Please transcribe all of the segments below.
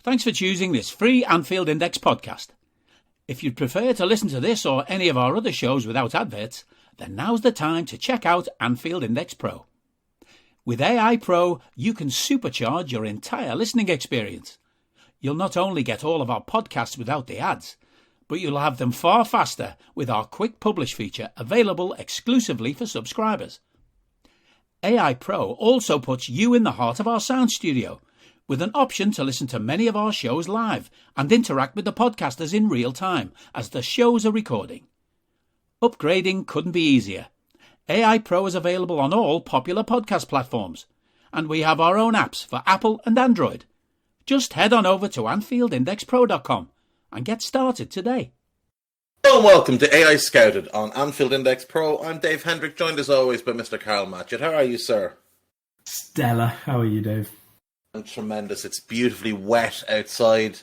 Thanks for choosing this free Anfield Index podcast. If you'd prefer to listen to this or any of our other shows without adverts, then now's the time to check out Anfield Index Pro. With AEye Pro, you can supercharge your entire listening experience. You'll not only get all of our podcasts without the ads, but you'll have them far faster with our quick publish feature available exclusively for subscribers. AEye Pro also puts you in the heart of our sound studio, with an option to listen to many of our shows live and interact with the podcasters in real time as the shows are recording. Upgrading couldn't be easier. AEye Pro is available on all popular podcast platforms, and we have our own apps for Apple and Android. Just head on over to AnfieldIndexPro.com and get started today. Hello and welcome to AEye Scouted on Anfield Index Pro. I'm Dave Hendrick, joined as always by Mr. Karl Matchett. How are you, sir? Stellar. How are you, Dave? I'm tremendous. It's beautifully wet outside.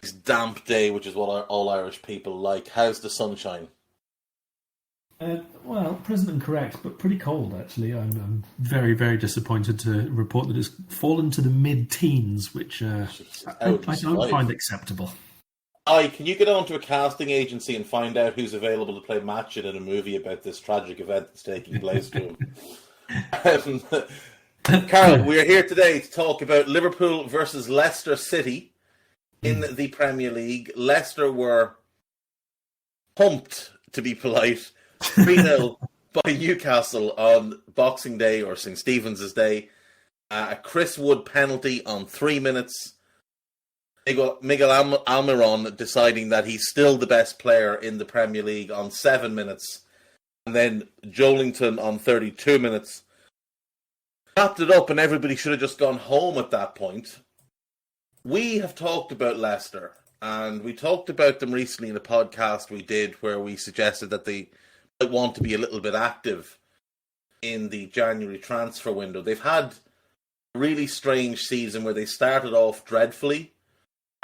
It's a damp day, which is what all Irish people like. How's the sunshine? Well, present and correct, but pretty cold, actually. I'm very, very disappointed to report that it's fallen to the mid-teens, which I don't find acceptable. Can you get on to a casting agency and find out who's available to play Matchett in a movie about this tragic event that's taking place to him? Karl, we're here today to talk about Liverpool versus Leicester City in the Premier League. Leicester were pumped, to be polite, 3-0 by Newcastle on Boxing Day or St. Stephen's Day. A Chris Wood penalty on 3 minutes. Miguel Almiron deciding that he's still the best player in the Premier League on 7 minutes. And then Joelinton on 32 minutes. Wrapped it up and everybody should have just gone home at that point. We have talked about Leicester, and we talked about them recently in a podcast we did where we suggested that they might want to be a little bit active in the January transfer window. They've had a really strange season where they started off dreadfully.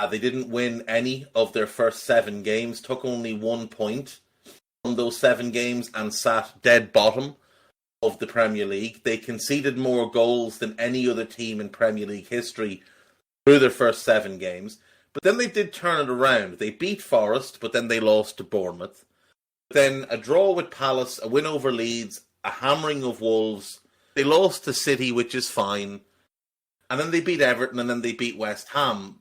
They didn't win any of their first 7 games, took only 1 point from those 7 games and sat dead bottom of the Premier League. They conceded more goals than any other team in Premier League history through their first 7 games. But then they did turn it around. They beat Forest, but then they lost to Bournemouth. Then a draw with Palace, a win over Leeds, a hammering of Wolves. They lost to City, which is fine. And then they beat Everton, and then they beat West Ham.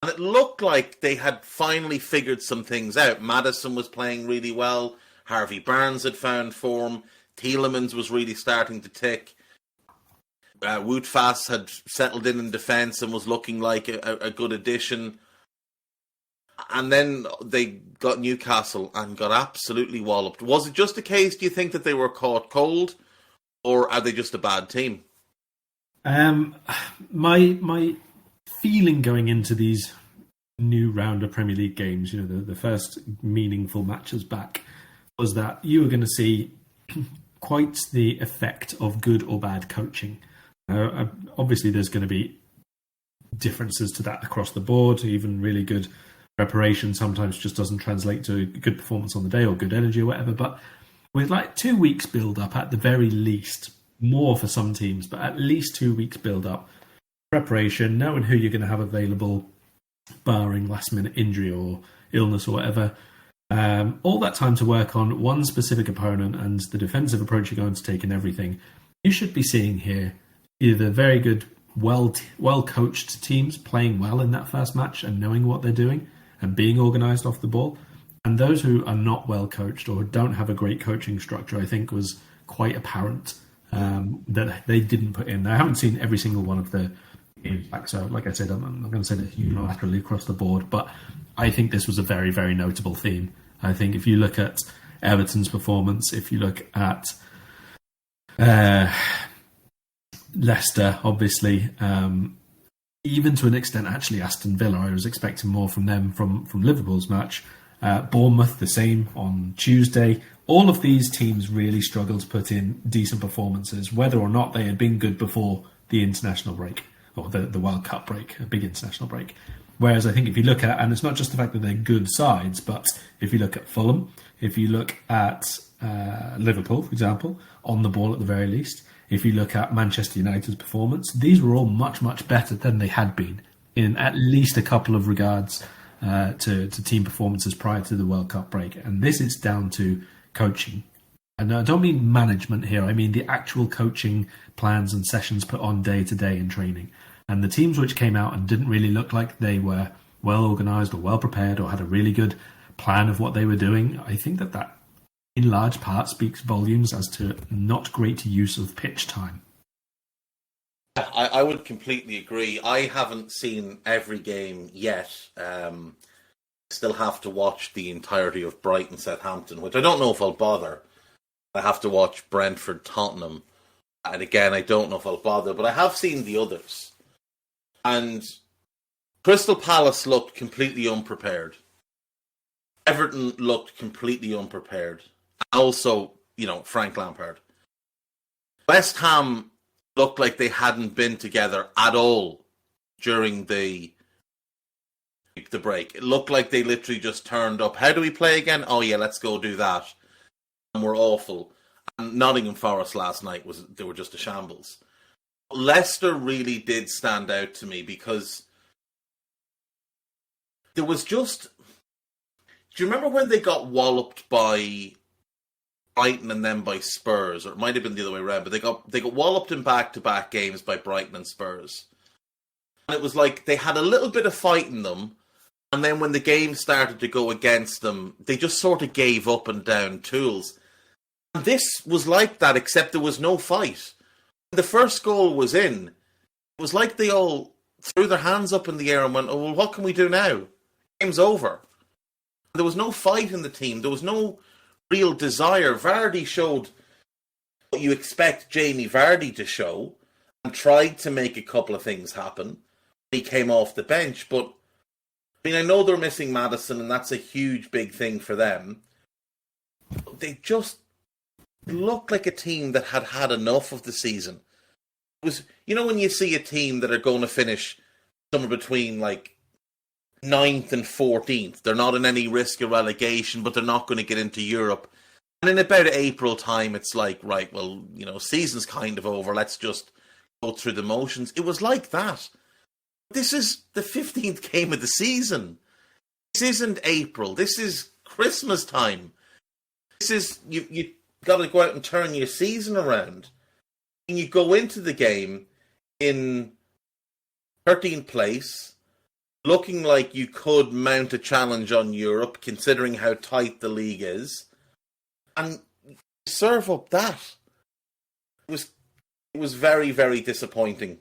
And it looked like they had finally figured some things out. Maddison was playing really well. Harvey Barnes had found form. Tielemans was really starting to tick. Wout Faes had settled in defence and was looking like a good addition. And then they got Newcastle and got absolutely walloped. Was it just a case, do you think, that they were caught cold? Or are they just a bad team? My feeling going into these new round of Premier League games, the first meaningful matches back, was that you were going to see quite the effect of good or bad coaching. Obviously, there's going to be differences to that across the board. Even really good preparation sometimes just doesn't translate to good performance on the day or good energy or whatever. But with like 2 weeks build up at the very least, more for some teams, but at least 2 weeks build up, preparation, knowing who you're going to have available, barring last minute injury or illness or whatever. All that time to work on one specific opponent and the defensive approach you're going to take and everything. You should be seeing here either very good, well-coached teams playing well in that first match and knowing what they're doing and being organised off the ball. And those who are not well-coached or don't have a great coaching structure, I think was quite apparent that they didn't put in. I haven't seen every single one of the games back, so like I said, I'm not going to say that unilaterally across the board, but I think this was a very, very notable theme. I think if you look at Everton's performance, if you look at Leicester, obviously, even to an extent, actually Aston Villa, I was expecting more from them from Liverpool's match. Bournemouth, the same on Tuesday. All of these teams really struggled to put in decent performances, whether or not they had been good before the international break, or the World Cup break, a big international break. Whereas I think if you look at, and it's not just the fact that they're good sides, but if you look at Fulham, if you look at Liverpool, for example, on the ball at the very least, if you look at Manchester United's performance, these were all much, much better than they had been in at least a couple of regards to team performances prior to the World Cup break. And this is down to coaching. And I don't mean management here. I mean the actual coaching plans and sessions put on day to day in training. And the teams which came out and didn't really look like they were well organised or well prepared or had a really good plan of what they were doing, I think that in large part speaks volumes as to not great use of pitch time. I would completely agree. I haven't seen every game yet. Still have to watch the entirety of Brighton Southampton, which I don't know if I'll bother. I have to watch Brentford Tottenham, and again I don't know if I'll bother, but I have seen the others. And Crystal Palace looked completely unprepared. Everton looked completely unprepared. And also, Frank Lampard. West Ham looked like they hadn't been together at all during the break. It looked like they literally just turned up. How do we play again? Oh yeah, let's go do that. And we're awful. And Nottingham Forest last night they were just a shambles. Leicester really did stand out to me because there was just... Do you remember when they got walloped by Brighton and then by Spurs? Or it might have been the other way around, but they got walloped in back-to-back games by Brighton and Spurs. And it was like they had a little bit of fight in them, and then when the game started to go against them, they just sort of gave up and down tools. And this was like that, except there was no fight. When the first goal was in, it was like they all threw their hands up in the air and went, oh, well, what can we do now? Game's over. There was no fight in the team. There was no real desire. Vardy showed what you expect Jamie Vardy to show and tried to make a couple of things happen. He came off the bench, but I know they're missing Maddison, and that's a huge, big thing for them. They just looked like a team that had had enough of the season. It was, when you see a team that are going to finish somewhere between 9th and 14th, they're not in any risk of relegation, but they're not going to get into Europe. And in about April time, it's like, right, well, season's kind of over. Let's just go through the motions. It was like that. This is the 15th game of the season. This isn't April. This is Christmas time. This is, you got to go out and turn your season around. And you go into the game in 13th place, looking like you could mount a challenge on Europe, considering how tight the league is, and serve up that. It was very, very disappointing.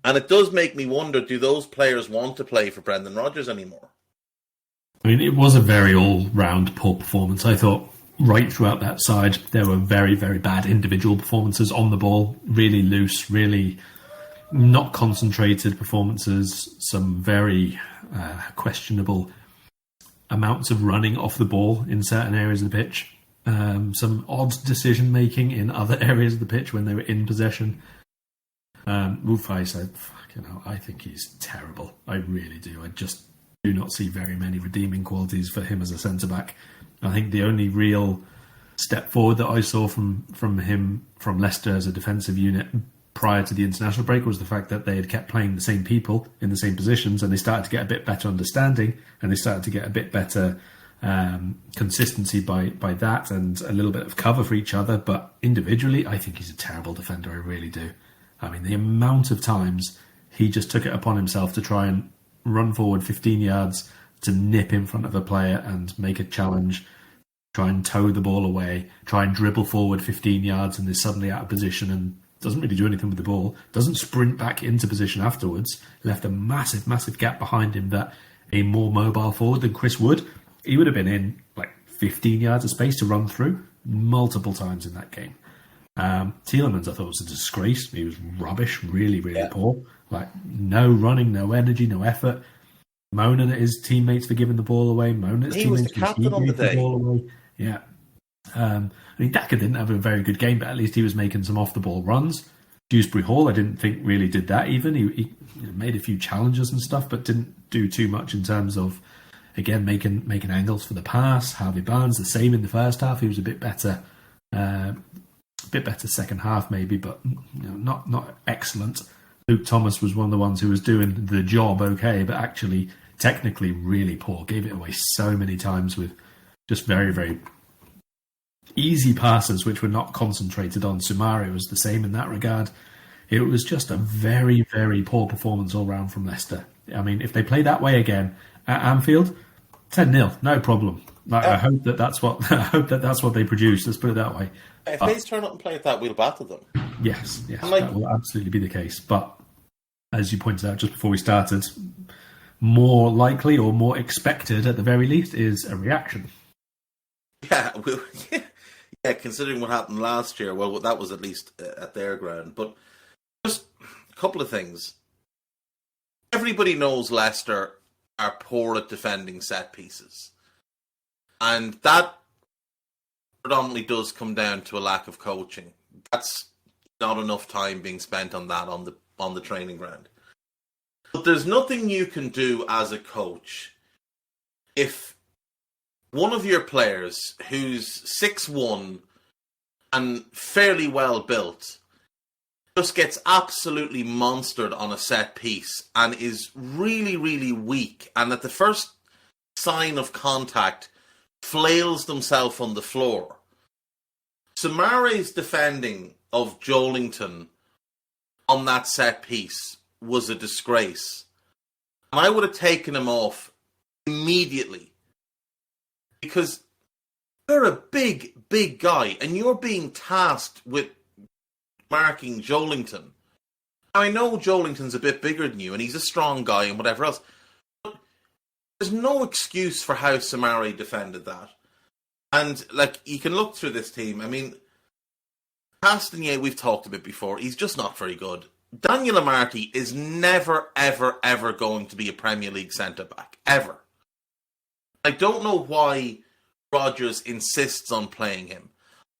And it does make me wonder, do those players want to play for Brendan Rodgers anymore? I mean, it was a very all-round poor performance. I thought right throughout that side, there were very, very bad individual performances on the ball, really loose, really not concentrated performances, some very questionable amounts of running off the ball in certain areas of the pitch, some odd decision making in other areas of the pitch when they were in possession. Rufai said, I think he's terrible. I really do. I just do not see very many redeeming qualities for him as a centre-back. I think the only real step forward that I saw from him, from Leicester as a defensive unit prior to the international break, was the fact that they had kept playing the same people in the same positions, and they started to get a bit better understanding, and they started to get a bit better consistency by that, and a little bit of cover for each other. But individually, I think he's a terrible defender. I really do. I mean, the amount of times he just took it upon himself to try and run forward 15 yards to nip in front of a player and make a challenge, try and tow the ball away, try and dribble forward 15 yards and is suddenly out of position and doesn't really do anything with the ball, doesn't sprint back into position afterwards, left a massive, massive gap behind him that a more mobile forward than Chris Wood, he would have been in 15 yards of space to run through multiple times in that game. Tielemans, I thought, was a disgrace. He was rubbish, really, really poor. No running, no energy, no effort. Moaning at his teammates for giving the ball away. Moaning at his teammates was the captain on the day. Ball away. Yeah. I mean, Daka didn't have a very good game, but at least he was making some off-the-ball runs. Dewsbury Hall, I didn't think really did that even. He made a few challenges and stuff, but didn't do too much in terms of, again, making angles for the pass. Harvey Barnes, the same in the first half. He was a bit better second half maybe, but not excellent. Luke Thomas was one of the ones who was doing the job okay, but actually technically really poor. Gave it away so many times with just very, very easy passes which were not concentrated on. Soumaré was the same in that regard. It was just a very, very poor performance all round from Leicester. I mean, if they play that way again at Anfield, 10-0, no problem. I hope that's what they produce. Let's put it that way. If they turn up and play it that, we'll battle them. Yes, that will absolutely be the case. But as you pointed out just before we started, more likely or more expected, at the very least, is a reaction. Yeah, considering what happened last year, well, that was at least at their ground. But just a couple of things. Everybody knows Leicester are poor at defending set pieces. And that predominantly does come down to a lack of coaching. That's not enough time being spent on that on the training ground. But there's nothing you can do as a coach if one of your players who's 6'1" and fairly well built just gets absolutely monstered on a set piece and is really, really weak, and at the first sign of contact flails themselves on the floor. Soumaré's defending of Joelinton on that set piece was a disgrace. And I would have taken him off immediately. Because you're a big, big guy and you're being tasked with marking Joelinton. Now, I know Joelinton's a bit bigger than you and he's a strong guy and whatever else. But there's no excuse for how Soumaré defended that. And, you can look through this team. I mean, Castagne, we've talked a bit before. He's just not very good. Daniel Amartey is never, ever, ever going to be a Premier League centre-back. Ever. I don't know why Rodgers insists on playing him.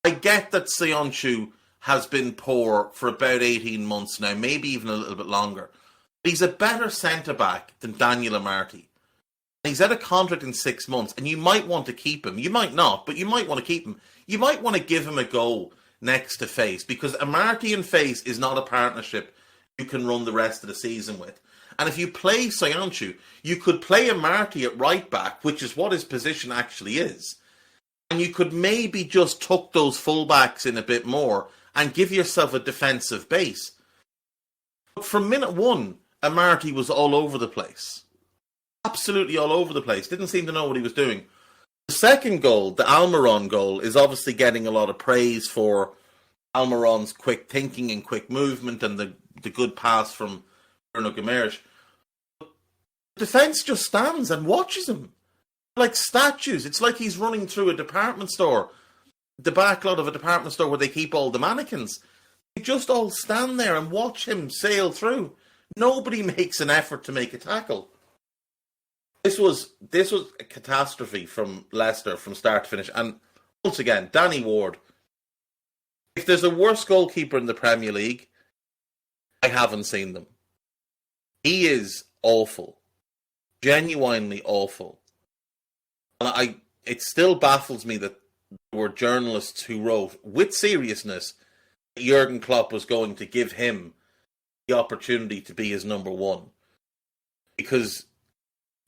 I get that Söyüncü has been poor for about 18 months now, maybe even a little bit longer. But he's a better centre-back than Daniel Amartey. He's had a contract in 6 months, and you might want to keep him. You might not, but you might want to keep him. You might want to give him a go next to Face, because Amartey and Face is not a partnership you can run the rest of the season with. And if you play Söyüncü, you could play Amartey at right back, which is what his position actually is. And you could maybe just tuck those fullbacks in a bit more and give yourself a defensive base. But from minute one, Amartey was all over the place. Absolutely all over the place. Didn't seem to know what he was doing. The second goal, the Almiron goal, is obviously getting a lot of praise for Almiron's quick thinking and quick movement and the good pass from Bruno Guimaraes. The defence just stands and watches him. Like statues. It's like he's running through a department store. The backlot of a department store where they keep all the mannequins. They just all stand there and watch him sail through. Nobody makes an effort to make a tackle. This was a catastrophe from Leicester from start to finish. And once again, Danny Ward. If there's a worse goalkeeper in the Premier League, I haven't seen them. He is awful. Genuinely awful. And it still baffles me that there were journalists who wrote, with seriousness, that Jurgen Klopp was going to give him the opportunity to be his number one. Because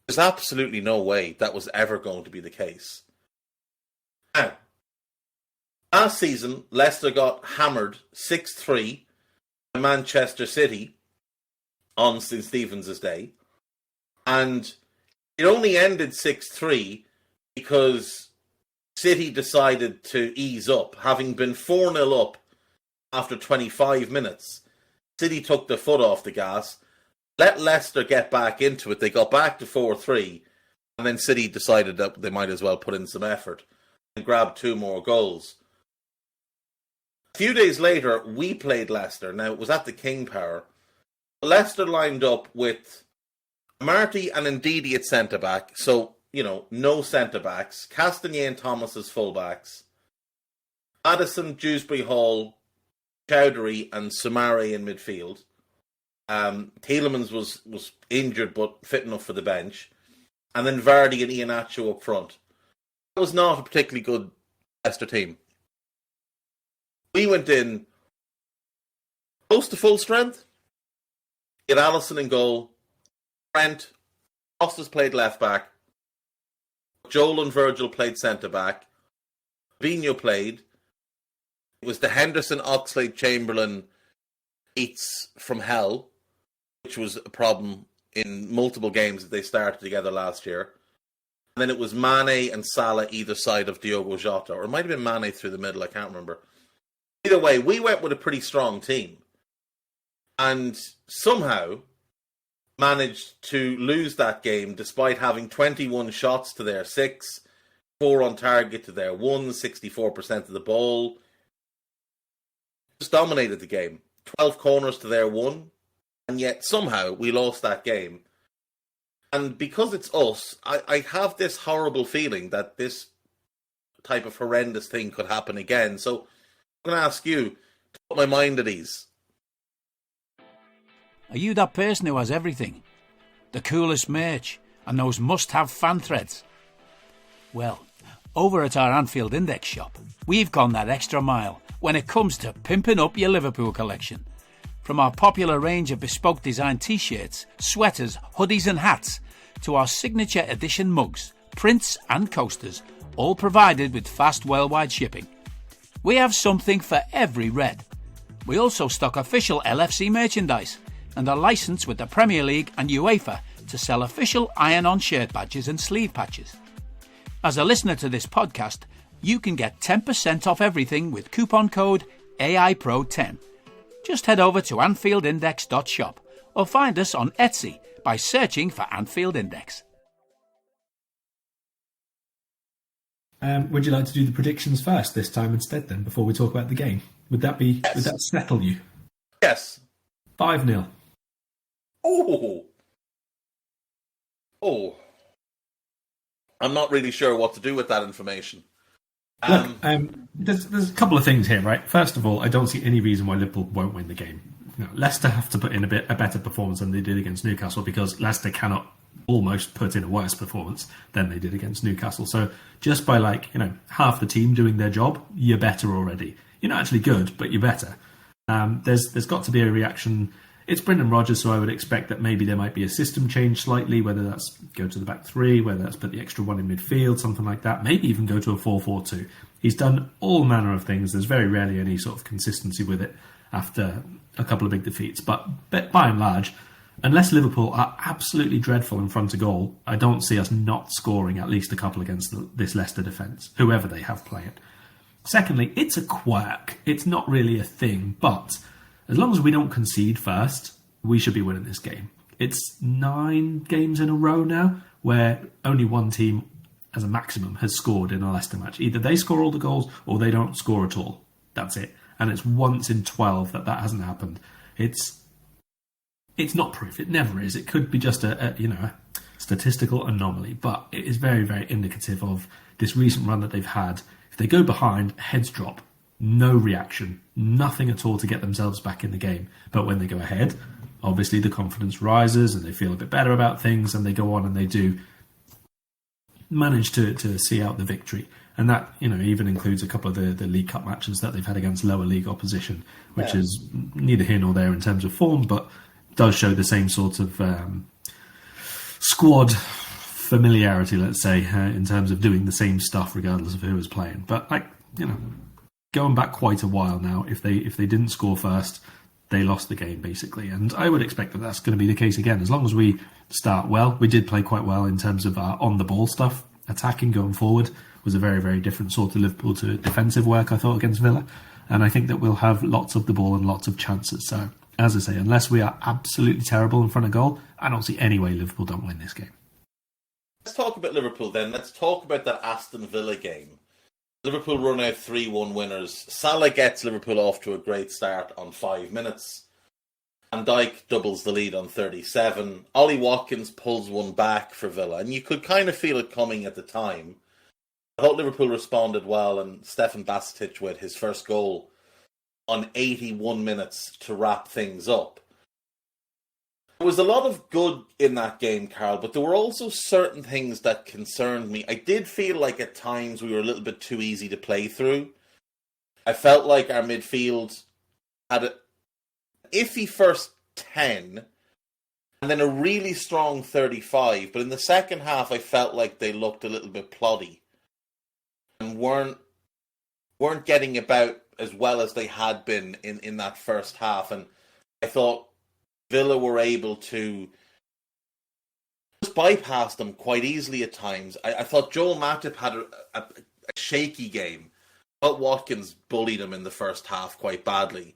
there's absolutely no way that was ever going to be the case. Now, last season, Leicester got hammered 6-3 by Manchester City on St. Stephen's Day. And it only ended 6-3 because City decided to ease up. Having been 4-0 up after 25 minutes, City took their foot off the gas, let Leicester get back into it. They got back to 4-3, and then City decided that they might as well put in some effort and grab 2 more goals. A few days later, we played Leicester. Now, it was at the King Power. Leicester lined up with Amartey and Ndidi at centre-back, so, no centre-backs. Castagne and Thomas as full-backs. Maddison, Dewsbury Hall, Chowdhury and Soumaré in midfield. Tielemans was injured but fit enough for the bench. And then Vardy and Iheanacho up front. That was not a particularly good Leicester team. We went in close to full strength. You had Alisson in goal. Trent, Costas played left back. Joel and Virgil played centre back. Fabinho played. It was the Henderson, Oxlade, Chamberlain beats from hell, which was a problem in multiple games that they started together last year. And then it was Mane and Salah either side of Diogo Jota, or it might have been Mane through the middle, I can't remember. Either way, we went with a pretty strong team. And somehow managed to lose that game despite having 21 shots to their 6, 4 on target to their 1, 64% of the ball. Just dominated the game. 12 corners to their 1. And yet somehow we lost that game. And because it's us, I have this horrible feeling that this type of horrendous thing could happen again. So I'm going to ask you to put my mind at ease. Are you that person who has everything? The coolest merch and those must-have fan threads? Well, over at our Anfield Index shop, we've gone that extra mile when it comes to pimping up your Liverpool collection. From our popular range of bespoke design t-shirts, sweaters, hoodies and hats, to our signature edition mugs, prints and coasters, all provided with fast worldwide shipping. We have something for every red. We also stock official LFC merchandise and are licensed with the Premier League and UEFA to sell official iron-on shirt badges and sleeve patches. As a listener to this podcast, you can get 10% off everything with coupon code AEyePro10. Just head over to AnfieldIndex.shop or find us on Etsy by searching for Anfield Index. Would you like to do the predictions first this time instead then, before we talk about the game? Would that be? Yes. Would that settle you? Yes. 5-0. Oh. I'm not really sure what to do with that information. Look, there's a couple of things here, right? First of all, I don't see any reason why Liverpool won't win the game. You know, Leicester have to put in a better performance than they did against Newcastle, because Leicester cannot almost put in a worse performance than they did against Newcastle. So just by half the team doing their job, you're better already. You're not actually good, but you're better. There's got to be a reaction. It's Brendan Rodgers, so I would expect that maybe there might be a system change slightly, whether that's go to the back 3, whether that's put the extra one in midfield, something like that. Maybe even go to a 4-4-2. He's done all manner of things. There's very rarely any sort of consistency with it after a couple of big defeats. But by and large, unless Liverpool are absolutely dreadful in front of goal, I don't see us not scoring at least a couple against this Leicester defence, whoever they have playing. Secondly, it's a quirk. It's not really a thing, but as long as we don't concede first, we should be winning this game. It's 9 games in a row now where only one team as a maximum has scored in a Leicester match. Either they score all the goals or they don't score at all. That's it. And it's once in 12 that hasn't happened. It's not proof. It never is. It could be just a statistical anomaly, but it is very, very indicative of this recent run that they've had. If they go behind, heads drop. No reaction, nothing at all to get themselves back in the game. But when they go ahead, obviously the confidence rises and they feel a bit better about things, and they go on and they do manage to see out the victory. And that, even includes a couple of the League Cup matches that they've had against lower league opposition, which is neither here nor there in terms of form, but does show the same sort of squad familiarity, let's say, in terms of doing the same stuff regardless of who is playing. But going back quite a while now, if they didn't score first, they lost the game basically, and I would expect that that's going to be the case again. As long as we start well, we did play quite well in terms of our on the ball stuff. Attacking going forward was a very, very different sort of Liverpool to defensive work, I thought, against Villa, and I think that we'll have lots of the ball and lots of chances. So, as I say, unless we are absolutely terrible in front of goal, I don't see any way Liverpool don't win this game. Let's talk about Liverpool then. Let's talk about that Aston Villa game. Liverpool run out 3-1 winners. Salah gets Liverpool off to a great start on 5 minutes. Van Dijk doubles the lead on 37. Ollie Watkins pulls one back for Villa, and you could kind of feel it coming at the time. I thought Liverpool responded well, and Stefan Bajcetic with his first goal on 81 minutes to wrap things up. There was a lot of good in that game, Karl, but there were also certain things that concerned me. I did feel like at times we were a little bit too easy to play through. I felt like our midfield had an iffy first 10, and then a really strong 35. But in the second half, I felt like they looked a little bit ploddy and weren't getting about as well as they had been in that first half. And I thought Villa were able to just bypass them quite easily at times. I thought Joel Matip had a shaky game. But Watkins bullied him in the first half quite badly.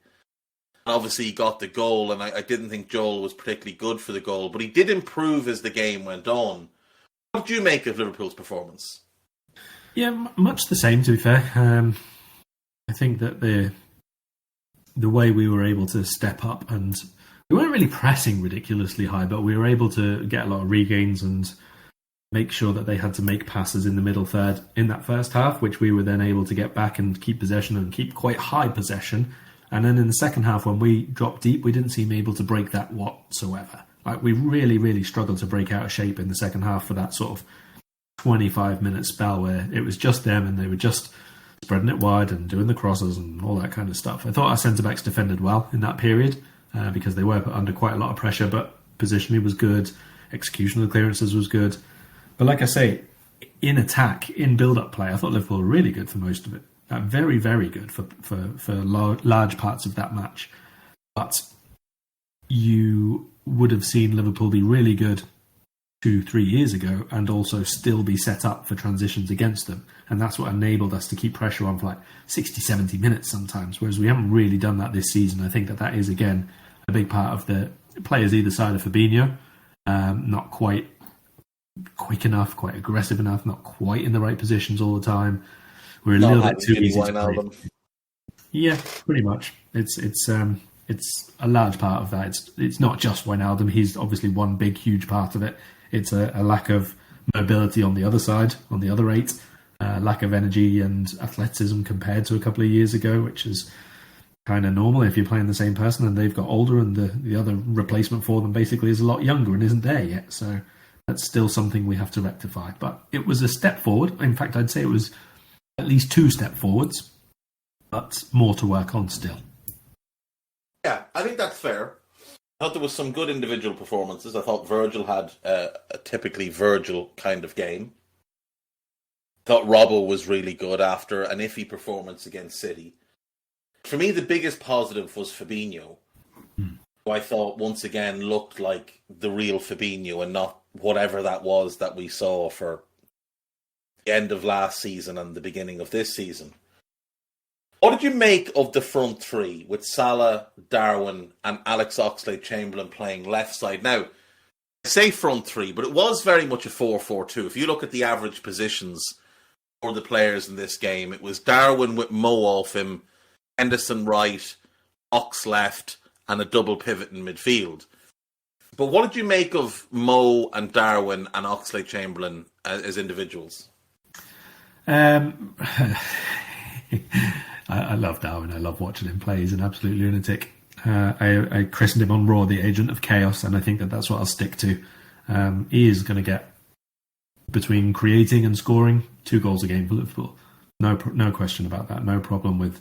And obviously he got the goal, and I didn't think Joel was particularly good for the goal, but he did improve as the game went on. What did you make of Liverpool's performance? Yeah, much the same, to be fair. I think that the way we were able to step up, and we weren't really pressing ridiculously high, but we were able to get a lot of regains and make sure that they had to make passes in the middle third in that first half, which we were then able to get back and keep possession and keep quite high possession. And then in the second half, when we dropped deep, we didn't seem able to break that whatsoever. Like, we really, really struggled to break out of shape in the second half for that sort of 25-minute spell where it was just them and they were just spreading it wide and doing the crosses and all that kind of stuff. I thought our centre-backs defended well in that period because they were put under quite a lot of pressure, but positioning was good, execution of the clearances was good. But like I say, in attack, in build-up play, I thought Liverpool were really good for most of it. Very, very good for large parts of that match. But you would have seen Liverpool be really good 2-3 years ago and also still be set up for transitions against them. And that's what enabled us to keep pressure on for like 60, 70 minutes sometimes, whereas we haven't really done that this season. I think that is, again, a big part of the players either side of Fabinho, not quite quick enough, quite aggressive enough, not quite in the right positions all the time. We're a little bit too easy to play. Yeah, pretty much. It's a large part of that. It's not just Wijnaldum. He's obviously one big, huge part of it. It's a lack of mobility on the other side, on the other eight, lack of energy and athleticism compared to a couple of years ago, which is kind of normal if you're playing the same person and they've got older and the other replacement for them basically is a lot younger and isn't there yet. So that's still something we have to rectify. But it was a step forward. In fact, I'd say it was at least 2 steps forwards, but more to work on still. Yeah, I think that's fair. I thought there was some good individual performances. I thought Virgil had a typically Virgil kind of game. I thought Robbo was really good after an iffy performance against City. For me, the biggest positive was Fabinho, who I thought once again looked like the real Fabinho and not whatever that was that we saw for the end of last season and the beginning of this season. What did you make of the front three with Salah, Darwin and Alex Oxlade-Chamberlain playing left side? Now, I say front three, but it was very much a 4-4-2. If you look at the average positions for the players in this game, it was Darwin with Mo off him, Henderson right, Ox left, and a double pivot in midfield. But what did you make of Mo and Darwin and Oxlade-Chamberlain as individuals? I love Darwin. I love watching him play. He's an absolute lunatic. I christened him on Raw the Agent of Chaos, and I think that's what I'll stick to. He is going to get, between creating and scoring, 2 goals a game for Liverpool. No question about that. No problem with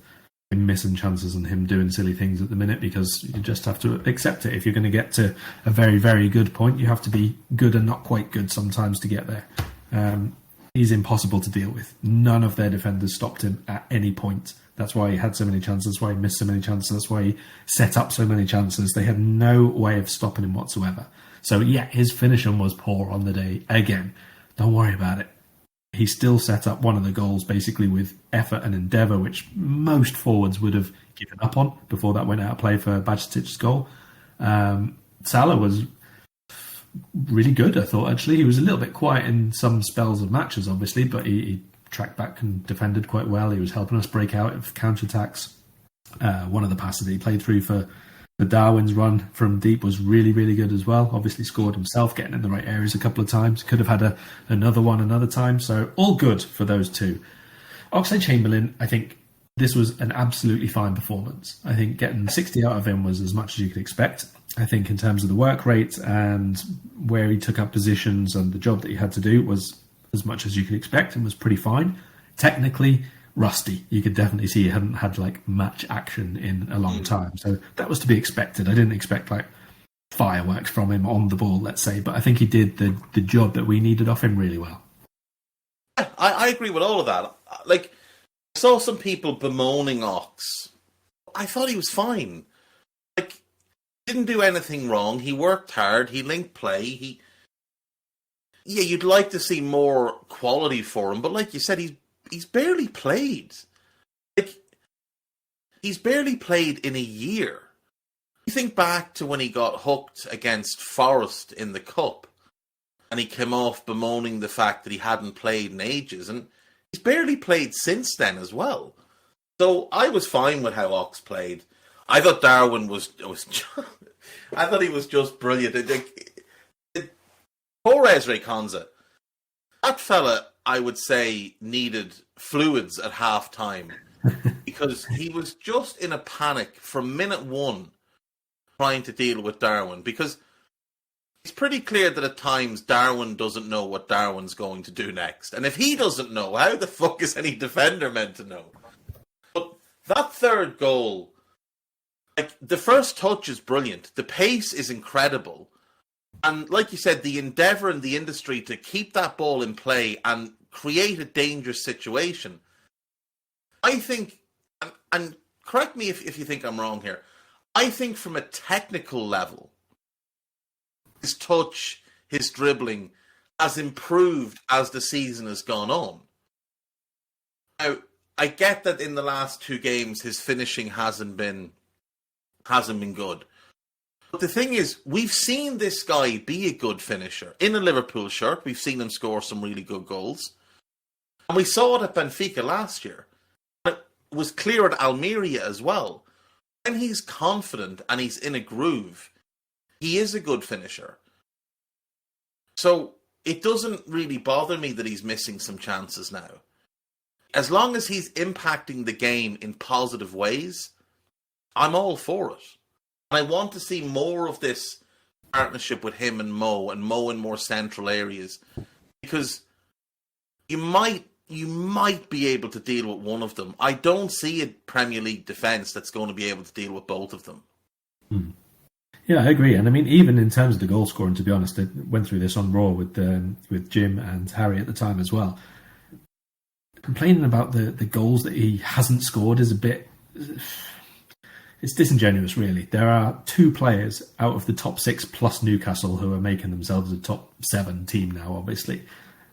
him missing chances and him doing silly things at the minute, because you just have to accept it. If you're going to get to a very, very good point, you have to be good and not quite good sometimes to get there. He's impossible to deal with. None of their defenders stopped him at any point. That's why he had so many chances. That's why he missed so many chances. That's why he set up so many chances. They had no way of stopping him whatsoever. So yeah, his finishing was poor on the day. Again, don't worry about it. He still set up one of the goals basically with effort and endeavour, which most forwards would have given up on before that went out of play for Bajatic's goal. Salah was really good, I thought, actually. He was a little bit quiet in some spells of matches, obviously, but he tracked back and defended quite well. He was helping us break out of counter-attacks. One of the passes that he played through for Darwin's run from deep was really, really good as well. Obviously scored himself, getting in the right areas a couple of times. Could have had another one another time. So all good for those two. Oxlade-Chamberlain, I think this was an absolutely fine performance. I think getting 60 out of him was as much as you could expect. I think in terms of the work rate and where he took up positions and the job that he had to do was as much as you could expect and was pretty fine. Technically, rusty. You could definitely see he hadn't had like match action in a long time. So that was to be expected. I didn't expect like fireworks from him on the ball, let's say, but I think he did the job that we needed off him really well. Yeah, I agree with all of that. Like, I saw some people bemoaning Ox. I thought he was fine. Like, he didn't do anything wrong. He worked hard. He linked play. Yeah, you'd like to see more quality for him, but like you said, he's barely played. Like, he's barely played in a year. You think back to when he got hooked against Forest in the Cup, and he came off bemoaning the fact that he hadn't played in ages, and he's barely played since then as well. So I was fine with how Ox played. I thought Darwin was I thought he was just brilliant. Poor Ezri Konsa. That fella, I would say, needed fluids at half time because he was just in a panic from minute one trying to deal with Darwin, because it's pretty clear that at times Darwin doesn't know what Darwin's going to do next. And if he doesn't know, how the fuck is any defender meant to know? But that third goal, like, the first touch is brilliant. The pace is incredible. And like you said, the endeavour in the industry to keep that ball in play and create a dangerous situation. I think, and correct me if you think I'm wrong here, I think from a technical level, his touch, his dribbling has improved as the season has gone on. Now, I get that in the last two games, his finishing hasn't been good. But the thing is, we've seen this guy be a good finisher. In a Liverpool shirt, we've seen him score some really good goals. And we saw it at Benfica last year. And it was clear at Almeria as well. When he's confident and he's in a groove, he is a good finisher. So it doesn't really bother me that he's missing some chances now. As long as he's impacting the game in positive ways, I'm all for it. And I want to see more of this partnership with him and Mo in more central areas, because you might be able to deal with one of them. I don't see a Premier League defence that's going to be able to deal with both of them. Yeah, I agree. And I mean, even in terms of the goal scoring, to be honest, I went through this on Raw with Jim and Harry at the time as well. Complaining about the goals that he hasn't scored is a bit... It's disingenuous, really. There are two players out of the top six plus Newcastle who are making themselves a top 7 team now, obviously,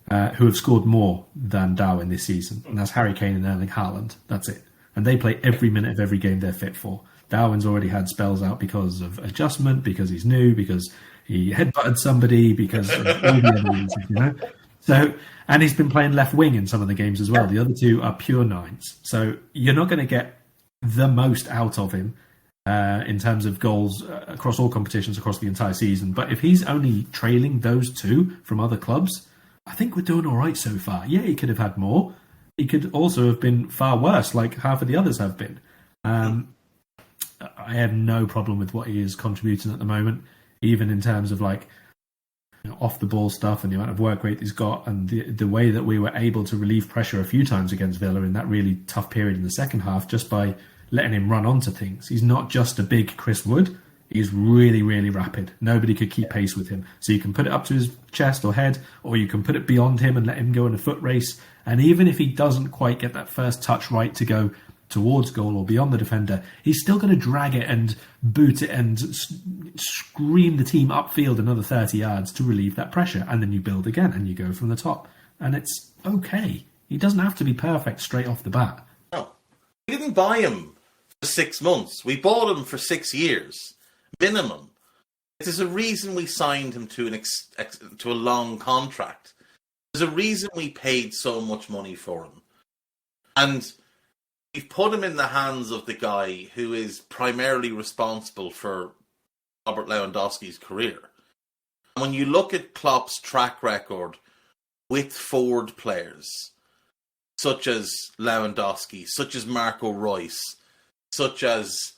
who have scored more than Darwin this season. And that's Harry Kane and Erling Haaland. That's it. And they play every minute of every game they're fit for. Darwin's already had spells out because of adjustment, because he's new, because he headbutted somebody, because of all the other reasons, you know? So, and he's been playing left wing in some of the games as well. The other two are pure 9s. So you're not going to get the most out of him in terms of goals across all competitions across the entire season. But if he's only trailing those two from other clubs, I think we're doing all right so far. Yeah, he could have had more. He could also have been far worse, like half of the others have been. I have no problem with what he is contributing at the moment, even in terms of like, you know, off the ball stuff and the amount of work rate he's got, and the way that we were able to relieve pressure a few times against Villa in that really tough period in the second half, just by letting him run onto things. He's not just a big Chris Wood. He's really, really rapid. Nobody could keep pace with him. So you can put it up to his chest or head, or you can put it beyond him and let him go in a foot race. And even if he doesn't quite get that first touch right to go towards goal or beyond the defender, he's still going to drag it and boot it and scream the team upfield another 30 yards to relieve that pressure. And then you build again and you go from the top. And it's okay. He doesn't have to be perfect straight off the bat. No. We didn't buy him for 6 months. We bought him for 6 years. Minimum. There's a reason we signed him to to a long contract. There's a reason we paid so much money for him. And we've put him in the hands of the guy who is primarily responsible for Robert Lewandowski's career. And when you look at Klopp's track record with forward players, such as Lewandowski, such as Marco Reus, such as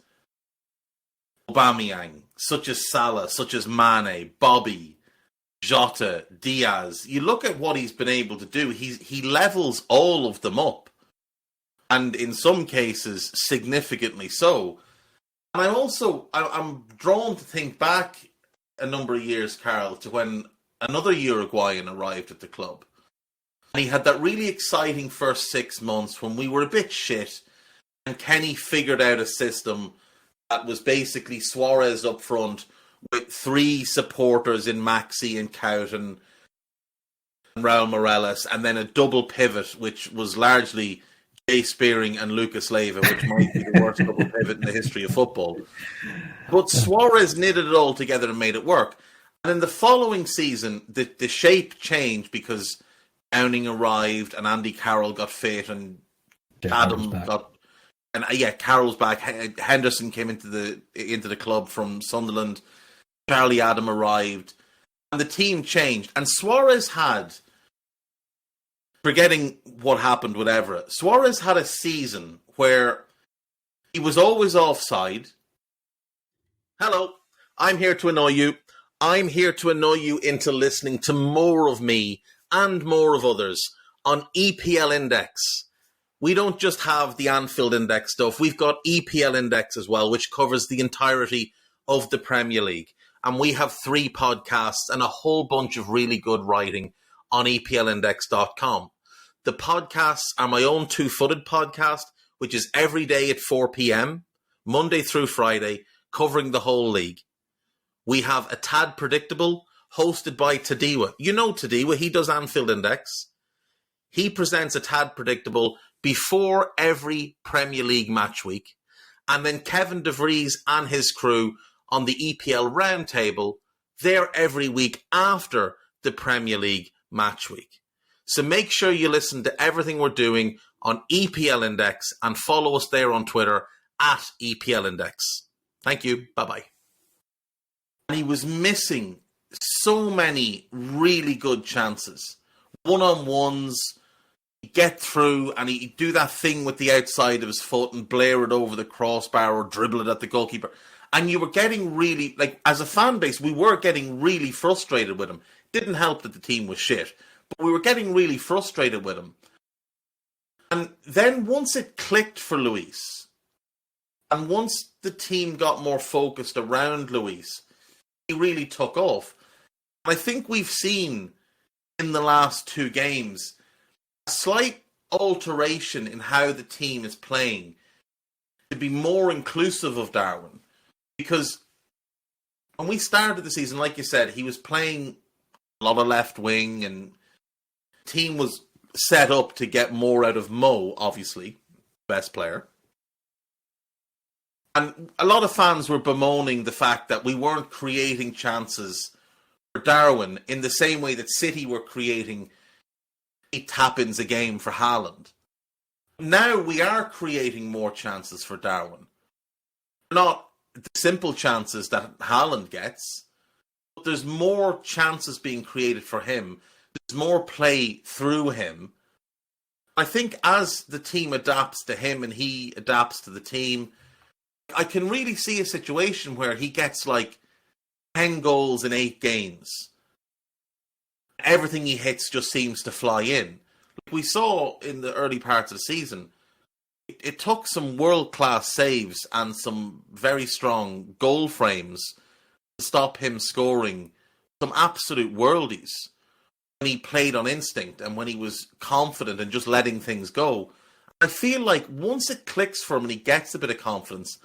Aubameyang, such as Salah, such as Mane, Bobby, Jota, Diaz, you look at what he's been able to do, he levels all of them up. And in some cases, significantly so. And I'm drawn to think back a number of years, Karl, to when another Uruguayan arrived at the club. And he had that really exciting first 6 months when we were a bit shit, and Kenny figured out a system that was basically Suarez up front with 3 supporters in Maxi and Coughton and Raul Morales, and then a double pivot, which was largely Jay Spearing and Lucas Leiva, which might be the worst double pivot in the history of football. But Suarez knitted it all together and made it work. And in the following season, the shape changed because Downing arrived and Andy Carroll got fit and Adam got... And Carroll's back. Henderson came into the club from Sunderland. Charlie Adam arrived. And the team changed. And Suarez had... Forgetting what happened with Everett, Suarez had a season where he was always offside. Hello, I'm here to annoy you. I'm here to annoy you into listening to more of me and more of others on EPL Index. We don't just have the Anfield Index stuff. We've got EPL Index as well, which covers the entirety of the Premier League. And we have 3 podcasts and a whole bunch of really good writing on EPLindex.com. The podcasts are my own Two-Footed podcast, which is every day at 4 p.m., Monday through Friday, covering the whole league. We have A Tad Predictable, hosted by Tadiwa. You know Tadiwa, he does Anfield Index. He presents A Tad Predictable before every Premier League match week. And then Kevin DeVries and his crew on the EPL Roundtable, they're every week after the Premier League match week. So make sure you listen to everything we're doing on EPL Index and follow us there on Twitter at EPL Index. Thank you. Bye-bye. And he was missing so many really good chances. One-on-ones, get through and he'd do that thing with the outside of his foot and blare it over the crossbar or dribble it at the goalkeeper. And you were getting really, as a fan base, we were getting really frustrated with him. Didn't help that the team was shit. But we were getting really frustrated with him. And then once it clicked for Luis, and once the team got more focused around Luis, he really took off. And I think we've seen in the last 2 games a slight alteration in how the team is playing to be more inclusive of Darwin. Because when we started the season, like you said, he was playing a lot of left wing and team was set up to get more out of Mo, obviously, best player. And a lot of fans were bemoaning the fact that we weren't creating chances for Darwin in the same way that City were creating 8 tap-ins a game for Haaland. Now we are creating more chances for Darwin. Not the simple chances that Haaland gets, but there's more chances being created for him. There's more play through him. I think as the team adapts to him and he adapts to the team, I can really see a situation where he gets 10 goals in 8 games. Everything he hits just seems to fly in. We saw in the early parts of the season, it took some world-class saves and some very strong goal frames to stop him scoring some absolute worldies. When he played on instinct and when he was confident and just letting things go. I feel like once it clicks for him and he gets a bit of confidence,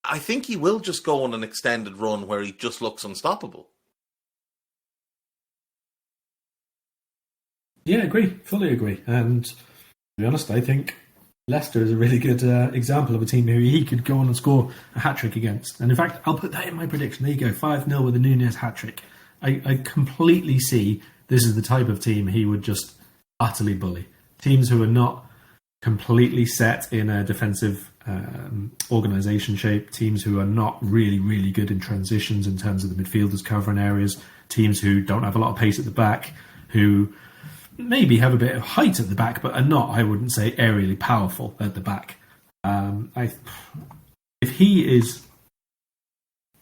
I think he will just go on an extended run where he just looks unstoppable. Yeah, fully agree. And to be honest, I think Leicester is a really good example of a team who he could go on and score a hat-trick against. And in fact, I'll put that in my prediction. There you go, 5-0 with a Núñez hat-trick. I completely see this is the type of team he would just utterly bully. Teams who are not completely set in a defensive organisation shape, teams who are not really, really good in transitions in terms of the midfielders covering areas, teams who don't have a lot of pace at the back, who maybe have a bit of height at the back, but are not, I wouldn't say, aerially powerful at the back. If he is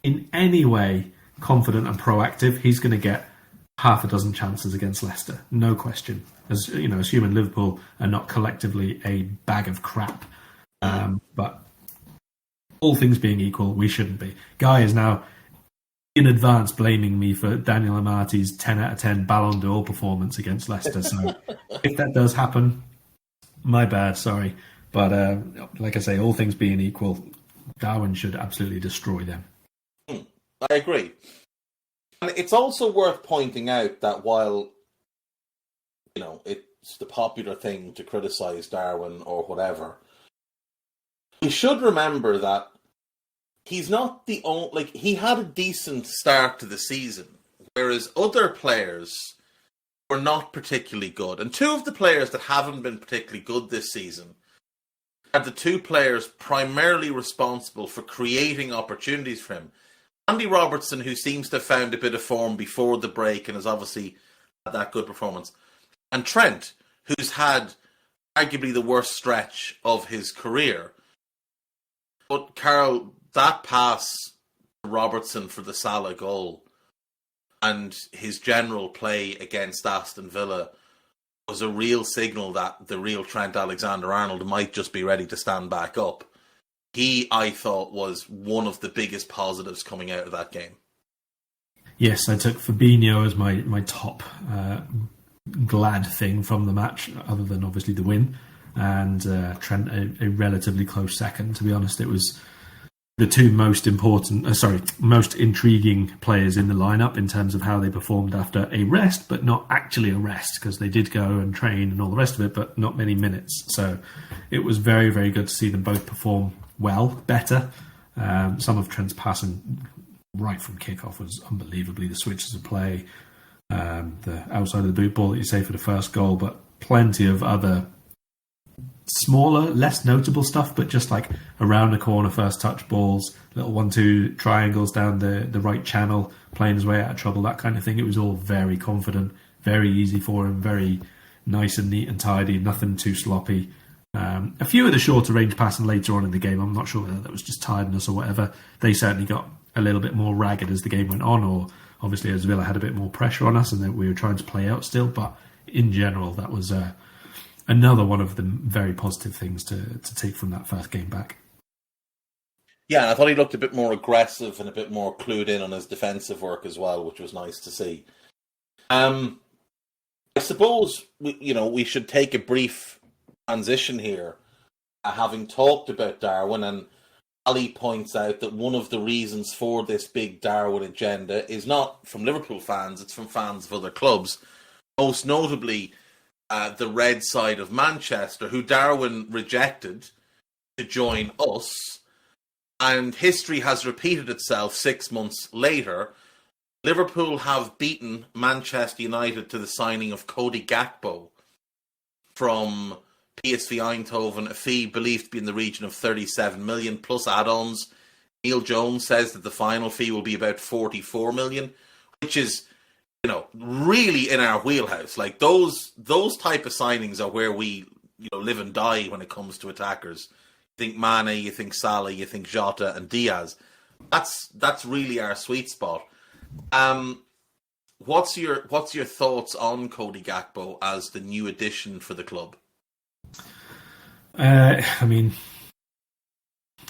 in any way confident and proactive, he's going to get half a dozen chances against Leicester, no question. As you know, assuming Liverpool are not collectively a bag of crap. But all things being equal, we shouldn't be. Guy is now in advance blaming me for Daniel Amati's 10 out of 10 Ballon d'Or performance against Leicester. So if that does happen, my bad, sorry. But like I say, all things being equal, Darwin should absolutely destroy them. I agree. And it's also worth pointing out that while, it's the popular thing to criticise Darwin or whatever, we should remember that he's not the only... he had a decent start to the season, whereas other players were not particularly good. And two of the players that haven't been particularly good this season are the two players primarily responsible for creating opportunities for him. Andy Robertson, who seems to have found a bit of form before the break and has obviously had that good performance. And Trent, who's had arguably the worst stretch of his career. But Karl, that pass to Robertson for the Salah goal and his general play against Aston Villa was a real signal that the real Trent Alexander-Arnold might just be ready to stand back up. He, I thought, was one of the biggest positives coming out of that game. Yes, I took Fabinho as my top glad thing from the match, other than obviously the win, and Trent a relatively close second. To be honest, it was the two most intriguing players in the lineup in terms of how they performed after a rest, but not actually a rest, because they did go and train and all the rest of it, but not many minutes. So it was very, very good to see them both perform well, better. Some of Trent's passing right from kickoff was unbelievably the switches of play, the outside of the boot ball that you say for the first goal, but plenty of other smaller, less notable stuff, but just like around the corner first touch balls, little 1-2 triangles down the right channel, playing his way out of trouble, that kind of thing. It was all very confident, very easy for him, very nice and neat and tidy, nothing too sloppy. A few of the shorter range passing later on in the game, I'm not sure whether that was just tiredness or whatever. They certainly got a little bit more ragged as the game went on, or obviously as Villa had a bit more pressure on us and then we were trying to play out still. But in general, that was another one of the very positive things to take from that first game back. Yeah, and I thought he looked a bit more aggressive and a bit more clued in on his defensive work as well, which was nice to see. I suppose we should take a brief transition here, having talked about Darwin, and Ali points out that one of the reasons for this big Darwin agenda is not from Liverpool fans, it's from fans of other clubs, most notably the red side of Manchester, who Darwin rejected to join us, and history has repeated itself 6 months later. Liverpool have beaten Manchester United to the signing of Cody Gakpo from PSV Eindhoven, a fee believed to be in the region of 37 million plus add-ons. Neil Jones says that the final fee will be about 44 million, which is, really in our wheelhouse. Like those type of signings are where we, live and die when it comes to attackers. You think Mane, you think Salah, you think Jota and Diaz. That's really our sweet spot. What's your thoughts on Cody Gakpo as the new addition for the club?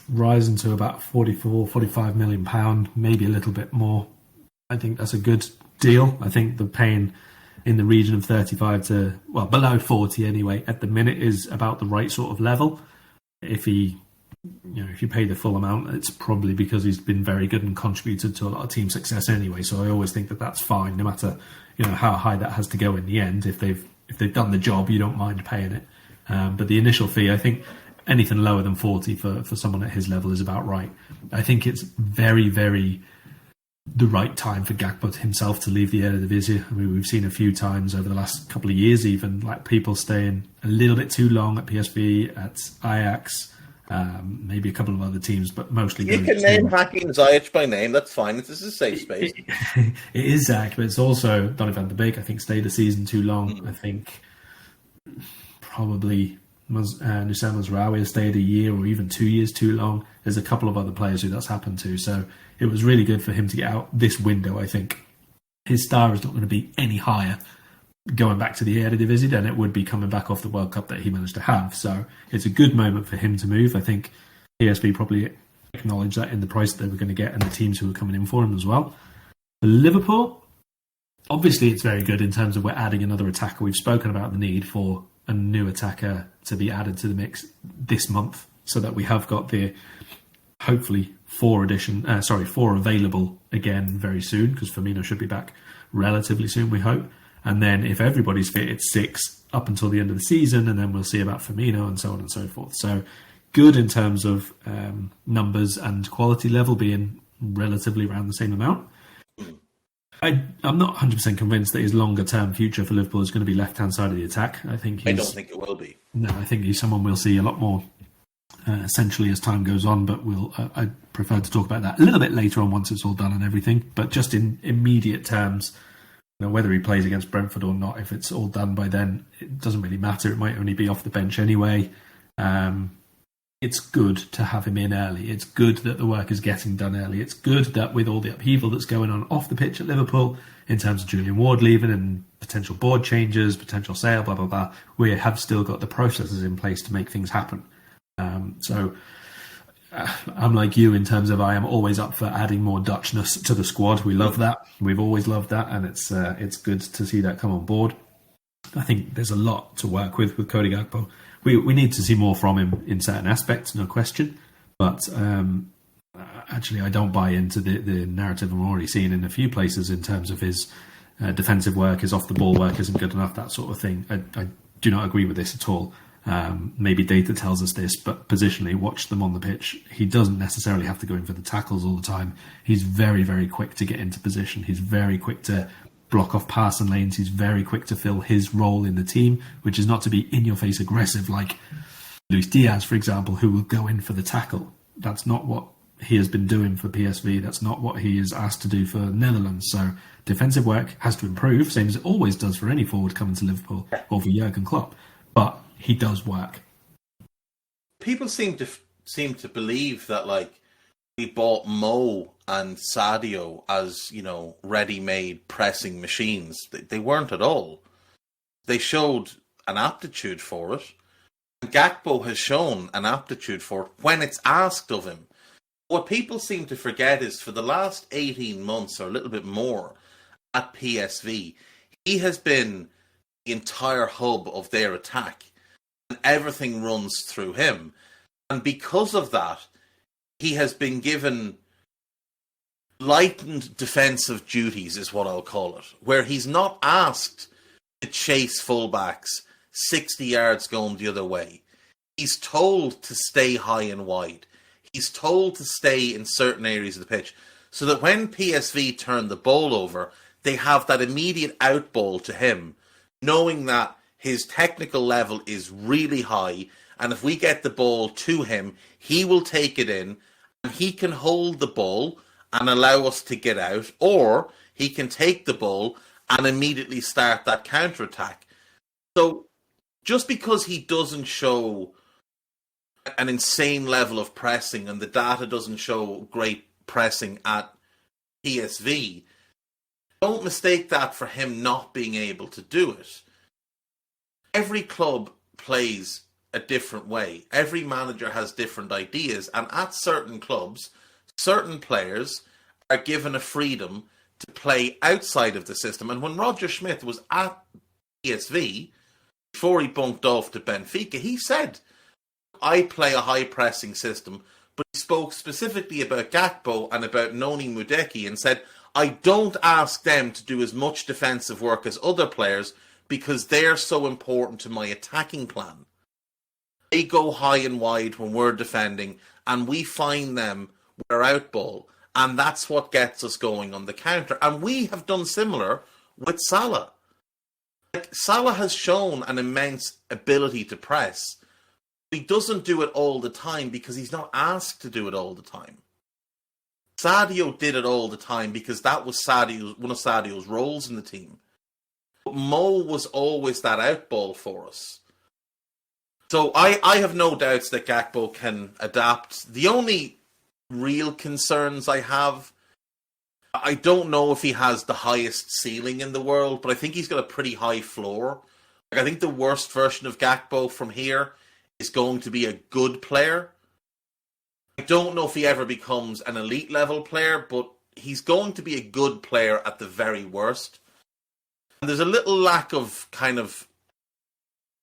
Rising to about 45 million pound, maybe a little bit more. I think that's a good deal. I think the paying in the region of 35 to, below 40 anyway, at the minute is about the right sort of level. If you pay the full amount, it's probably because he's been very good and contributed to a lot of team success anyway. So I always think that that's fine, no matter how high that has to go in the end. If they've done the job, you don't mind paying it. But the initial fee, I think anything lower than 40 for someone at his level is about right. I think it's very, very the right time for Gakpo himself to leave the Eredivisie. We've seen a few times over the last couple of years, even like people staying a little bit too long at PSV, at Ajax, maybe a couple of other teams, but mostly. You can name Hakim Ziyech by name. That's fine. This is a safe space. It is Zach, but it's also Donny van de Beek. I think stayed a season too long. I think probably Nusam Mazraoui has stayed a year or even 2 years too long. There's a couple of other players who that's happened to. So it was really good for him to get out this window, I think. His star is not going to be any higher going back to the Eredivisie than it would be coming back off the World Cup that he managed to have. So it's a good moment for him to move. I think PSV probably acknowledged that in the price that they were going to get and the teams who were coming in for him as well. For Liverpool, obviously it's very good in terms of we're adding another attacker. We've spoken about the need for a new attacker to be added to the mix this month, so that we have got the hopefully four available again very soon, because Firmino should be back relatively soon, we hope. And then if everybody's fit, it's 6 up until the end of the season, and then we'll see about Firmino and so on and so forth. So good in terms of numbers and quality level being relatively around the same amount. I'm not 100% convinced that his longer-term future for Liverpool is going to be left-hand side of the attack. I don't think it will be. No, I think he's someone we'll see a lot more essentially as time goes on, but I prefer to talk about that a little bit later on once it's all done and everything. But just in immediate terms, whether he plays against Brentford or not, if it's all done by then, it doesn't really matter. It might only be off the bench anyway. It's good to have him in early. It's good that the work is getting done early. It's good that with all the upheaval that's going on off the pitch at Liverpool, in terms of Julian Ward leaving and potential board changes, potential sale, blah, blah, blah, we have still got the processes in place to make things happen. So I'm like you in terms of I am always up for adding more Dutchness to the squad. We love that. We've always loved that, and it's good to see that come on board. I think there's a lot to work with Cody Gakpo. We need to see more from him in certain aspects, no question. But actually, I don't buy into the narrative I'm already seeing in a few places in terms of his defensive work, his off-the-ball work isn't good enough, that sort of thing. I do not agree with this at all. Maybe data tells us this, but positionally, watch them on the pitch. He doesn't necessarily have to go in for the tackles all the time. He's very, very quick to get into position. He's very quick to block off passing lanes. He's very quick to fill his role in the team, which is not to be in-your-face aggressive like Luis Diaz, for example, who will go in for the tackle. That's not what he has been doing for PSV. That's not what he is asked to do for Netherlands. So defensive work has to improve, same as it always does for any forward coming to Liverpool or for Jurgen Klopp. But he does work. People seem to believe that we bought Mo and Sadio as ready-made pressing machines. They weren't at all. They showed an aptitude for it. And Gakpo has shown an aptitude for it when it's asked of him. What people seem to forget is for the last 18 months or a little bit more at PSV, he has been the entire hub of their attack. And everything runs through him. And because of that, he has been given lightened defensive duties, is what I'll call it, where he's not asked to chase fullbacks 60 yards going the other way. He's told to stay high and wide. He's told to stay in certain areas of the pitch so that when PSV turn the ball over, they have that immediate out ball to him, knowing that his technical level is really high, and if we get the ball to him, he will take it in, and he can hold the ball and allow us to get out, or he can take the ball and immediately start that counter-attack. So just because he doesn't show an insane level of pressing and the data doesn't show great pressing at PSV, don't mistake that for him not being able to do it. Every club plays a different way. Every manager has different ideas, and at certain clubs, certain players are given a freedom to play outside of the system. And when Roger Schmidt was at PSV, before he bunked off to Benfica, he said, I play a high-pressing system, but he spoke specifically about Gakpo and about Noni Mudeki and said, I don't ask them to do as much defensive work as other players because they're so important to my attacking plan. They go high and wide when we're defending, and we find them with our out ball, and that's what gets us going on the counter. And we have done similar with Salah. Salah has shown an immense ability to press. He doesn't do it all the time because he's not asked to do it all the time. Sadio did it all the time because that was one of Sadio's roles in the team. But Mo was always that out ball for us. So I have no doubts that Gakpo can adapt. The only real concerns I have, I don't know if he has the highest ceiling in the world, but I think he's got a pretty high floor. I think the worst version of Gakpo from here is going to be a good player. I don't know if he ever becomes an elite level player, but he's going to be a good player at the very worst. And there's a little lack of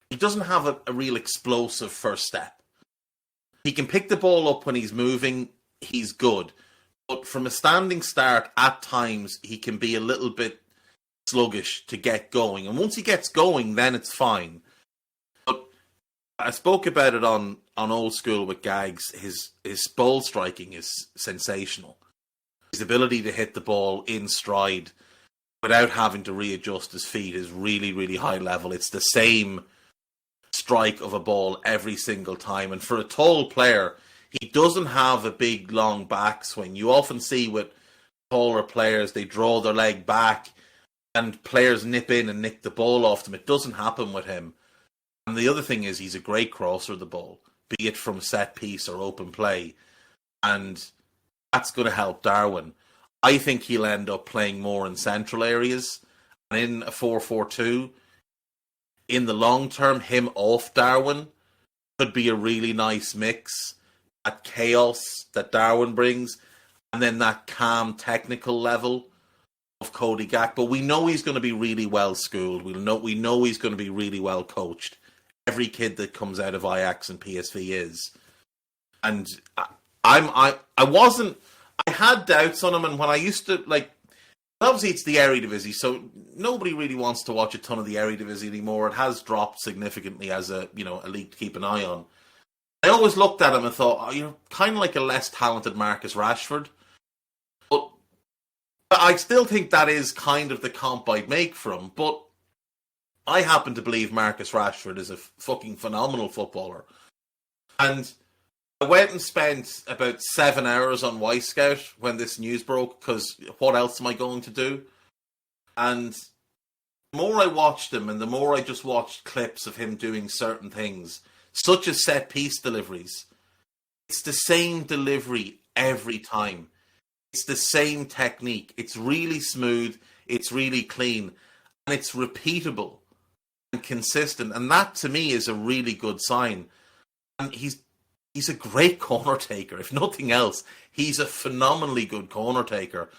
he doesn't have a real explosive first step. He can pick the ball up when he's moving, he's good. But from a standing start, at times, he can be a little bit sluggish to get going. And once he gets going, then it's fine. But I spoke about it on Old School with Gags. His ball striking is sensational. His ability to hit the ball in stride without having to readjust his feet is really, really high level. It's the same strike of a ball every single time. And for a tall player, he doesn't have a big, long backswing. You often see with taller players, they draw their leg back and players nip in and nick the ball off them. It doesn't happen with him. And the other thing is he's a great crosser of the ball, be it from set piece or open play. And that's going to help Darwin. I think he'll end up playing more in central areas. And in a 4-4-2, in the long term, him off Darwin could be a really nice mix. That chaos that Darwin brings, and then that calm technical level of Cody Gakpo. We know he's going to be really well schooled. We know he's going to be really well coached. Every kid that comes out of Ajax and PSV is. And I had doubts on him, and when I used to obviously it's the Eredivisie, so nobody really wants to watch a ton of the Eredivisie anymore. It has dropped significantly as a league to keep an eye on. I always looked at him and thought, you're kind of like a less talented Marcus Rashford. But I still think that is kind of the comp I'd make for him. But I happen to believe Marcus Rashford is a fucking phenomenal footballer. And I went and spent about 7 hours on Wisecout when this news broke, because what else am I going to do? And the more I watched him and the more I just watched clips of him doing certain things, such as set-piece deliveries, it's the same delivery every time. It's the same technique. It's really smooth, it's really clean, and it's repeatable and consistent. And that, to me, is a really good sign. And he's a great corner taker. If nothing else, he's a phenomenally good corner taker,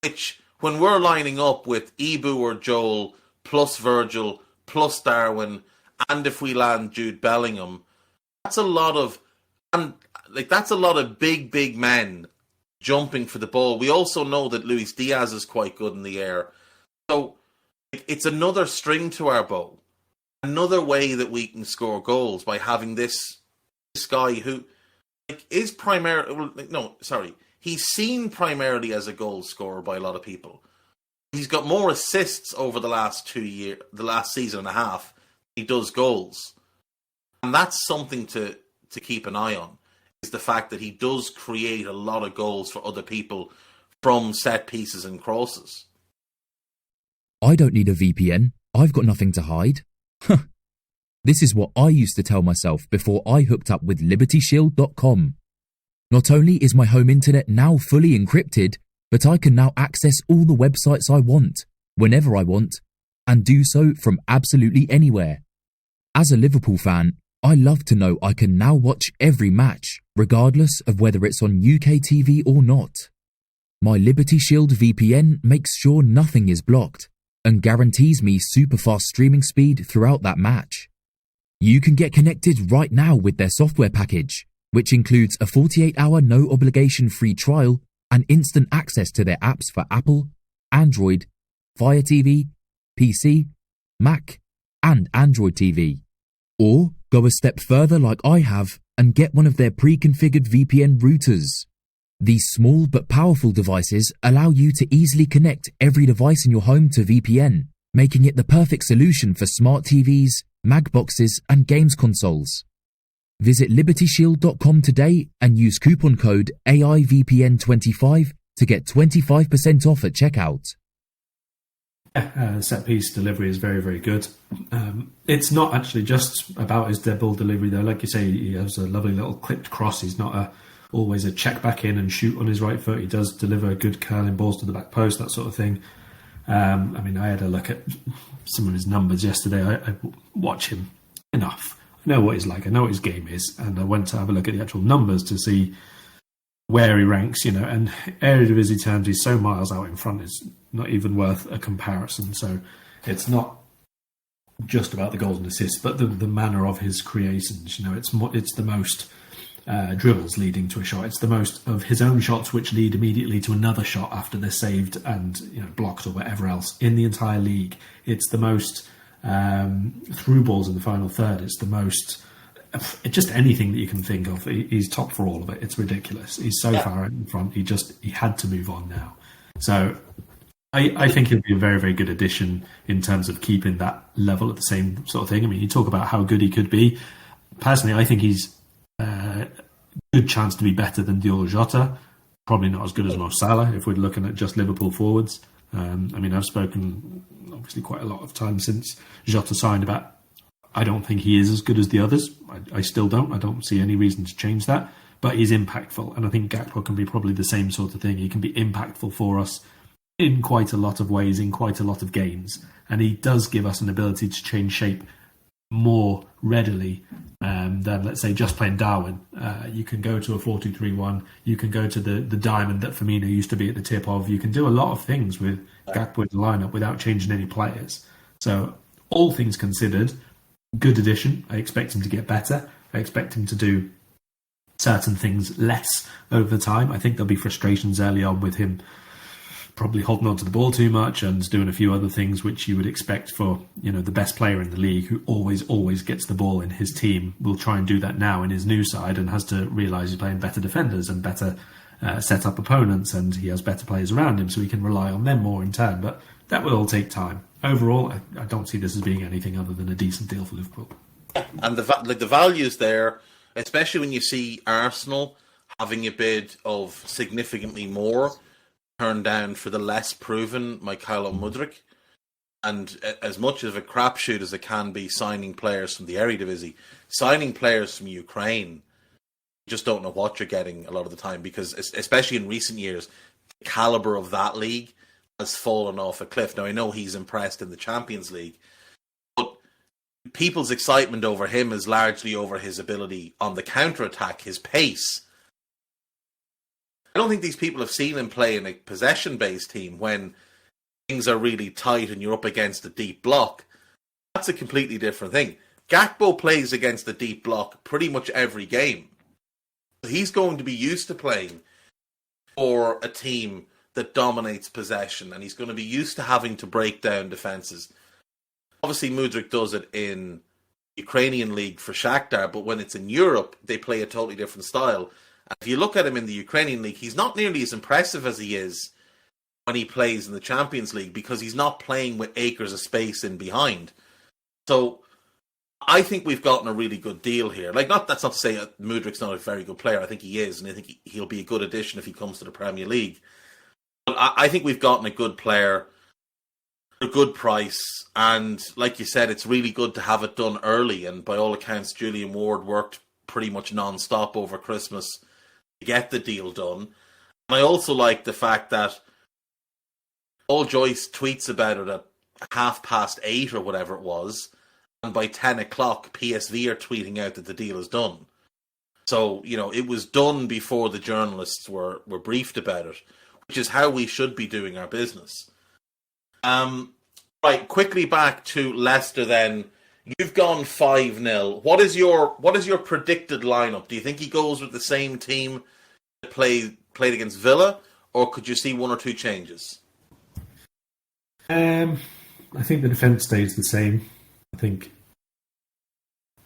which, when we're lining up with Ibu or Joel, plus Virgil, plus Darwin, and if we land Jude Bellingham, that's a lot of big men jumping for the ball. We also know that Luis Diaz is quite good in the air. So it's another string to our bow. Another way that we can score goals by having this guy who is he's seen primarily as a goal scorer by a lot of people. He's got more assists over the last season and a half. He does goals. And that's something to keep an eye on, is the fact that he does create a lot of goals for other people from set pieces and crosses. I don't need a VPN. I've got nothing to hide. This is what I used to tell myself before I hooked up with LibertyShield.com. Not only is my home internet now fully encrypted, but I can now access all the websites I want, whenever I want, and do so from absolutely anywhere. As a Liverpool fan, I love to know I can now watch every match, regardless of whether it's on UK TV or not. My Liberty Shield VPN makes sure nothing is blocked and guarantees me super fast streaming speed throughout that match. You can get connected right now with their software package, which includes a 48-hour no-obligation free trial and instant access to their apps for Apple, Android, Fire TV, PC, Mac, and Android TV. Or go a step further like I have and get one of their pre-configured VPN routers. These small but powerful devices allow you to easily connect every device in your home to VPN, making it the perfect solution for smart TVs, mag boxes, and games consoles. Visit LibertyShield.com today and use coupon code AIVPN25 to get 25% off at checkout. Set-piece delivery is very, very good. It's not actually just about his dead ball delivery, though. Like you say, he has a lovely little clipped cross. He's not always a check back in and shoot on his right foot. He does deliver good curling balls to the back post, that sort of thing. I had a look at some of his numbers yesterday. I watch him enough. I know what he's like. I know what his game is. And I went to have a look at the actual numbers to see where he ranks, and Eredivisie terms, he's so miles out in front, it's not even worth a comparison. So it's not just about the goals and assists, but the manner of his creations. It's the most dribbles leading to a shot. It's the most of his own shots which lead immediately to another shot after they're saved and blocked or whatever else in the entire league. It's the most through balls in the final third. It's the most. Just anything that you can think of, he's top for all of it. It's ridiculous. He's so far out in front. He had to move on now. So I think he'll be a very, very good addition in terms of keeping that level at the same sort of thing. I mean, you talk about how good he could be. Personally, I think he's a good chance to be better than Diogo Jota. Probably not as good as Mo Salah if we're looking at just Liverpool forwards. I've spoken obviously quite a lot of time since Jota signed about I don't think he is as good as the others. I still don't. I don't see any reason to change that. But he's impactful. And I think Gakpo can be probably the same sort of thing. He can be impactful for us in quite a lot of ways, in quite a lot of games. And he does give us an ability to change shape more readily than, let's say, just playing Darwin. You can go to a 4-2-3-1. You can go to the diamond that Firmino used to be at the tip of. You can do a lot of things with Gakpo in the lineup without changing any players. So all things considered, good addition. I expect him to get better. I expect him to do certain things less over time. I think there'll be frustrations early on with him probably holding on to the ball too much and doing a few other things which you would expect for the best player in the league who always gets the ball in his team. Will try and do that now in his new side and has to realise he's playing better defenders and better set up opponents, and he has better players around him so he can rely on them more in turn. But that will all take time. Overall, I don't see this as being anything other than a decent deal for Liverpool. And the value's there, especially when you see Arsenal having a bid of significantly more turned down for the less proven Mykhailo Mudryk. And as much of a crapshoot as it can be signing players from the Eredivisie, signing players from Ukraine, you just don't know what you're getting a lot of the time, because especially in recent years, the calibre of that league has fallen off a cliff. Now, I know he's impressed in the Champions League, but people's excitement over him is largely over his ability on the counter-attack, his pace. I don't think these people have seen him play in a possession-based team when things are really tight and you're up against a deep block. That's a completely different thing. Gakpo plays against a deep block pretty much every game. He's going to be used to playing for a team that dominates possession, and he's going to be used to having to break down defences. Obviously, Mudryk does it in the Ukrainian league for Shakhtar, but when it's in Europe, they play a totally different style. And if you look at him in the Ukrainian league, he's not nearly as impressive as he is when he plays in the Champions League, because he's not playing with acres of space in behind. So I think we've gotten a really good deal here. That's not to say Mudryk's not a very good player. I think he is, and I think he'll be a good addition if he comes to the Premier League. But I think we've gotten a good player, a good price, and like you said, it's really good to have it done early. And by all accounts, Julian Ward worked pretty much non-stop over Christmas to get the deal done. And I also like the fact that Paul Joyce tweets about it at 8:30 or whatever it was, and by 10 o'clock, PSV are tweeting out that the deal is done. So, it was done before the journalists were briefed about it, which is how we should be doing our business. Right, quickly back to Leicester then. You've gone 5-0. What is your predicted lineup? Do you think he goes with the same team that played against Villa, or could you see one or two changes? I think the defence stays the same. I think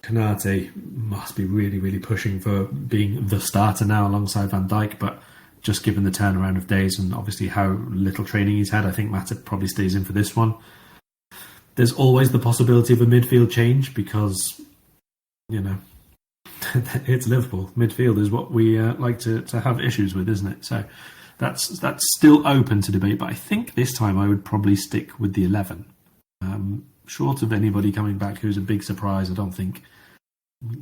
Konate must be really, really pushing for being the starter now alongside Van Dijk, but just given the turnaround of days and obviously how little training he's had, I think Matip probably stays in for this one. There's always the possibility of a midfield change because, it's Liverpool. Midfield is what we like to have issues with, isn't it? So that's still open to debate, but I think this time I would probably stick with the 11. Short of anybody coming back who's a big surprise, I don't think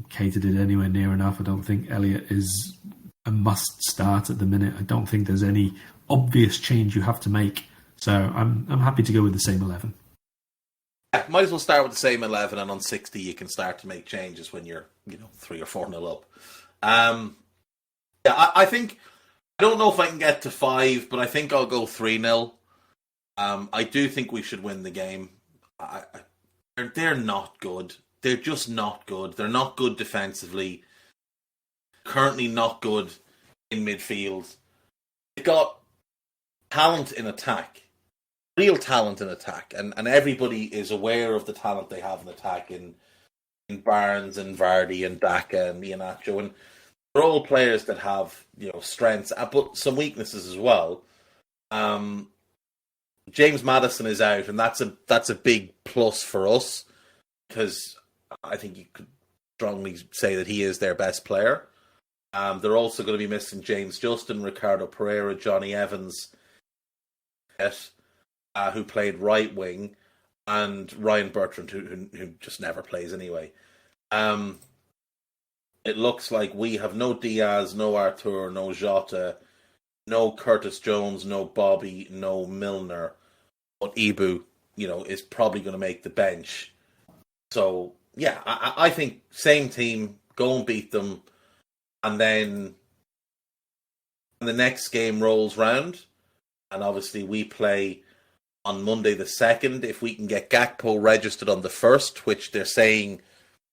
Keita did anywhere near enough. I don't think Elliott is a must start at the minute. I don't think there's any obvious change you have to make. So I'm happy to go with the same 11. Yeah, might as well start with the same 11, and on 60 you can start to make changes when you're 3 or 4-0 up. I think I don't know if I can get to 5, but I think I'll go 3-0. I do think we should win the game. They're not good. They're just not good. They're not good defensively. Currently not good in midfield. They've got talent in attack. Real talent in attack. And everybody is aware of the talent they have in attack in Barnes and Vardy and Daka and Iheanacho. And they're all players that have, strengths, but some weaknesses as well. James Maddison is out, and that's a big plus for us, because I think you could strongly say that he is their best player. They're also going to be missing James Justin, Ricardo Pereira, Johnny Evans, who played right wing, and Ryan Bertrand, who just never plays anyway. It looks like we have no Diaz, no Arthur, no Jota, no Curtis Jones, no Bobby, no Milner. But Ibu, is probably going to make the bench. So, yeah, I think same team, go and beat them. And then when the next game rolls round, and obviously we play on Monday the 2nd, if we can get Gakpo registered on the 1st, which they're saying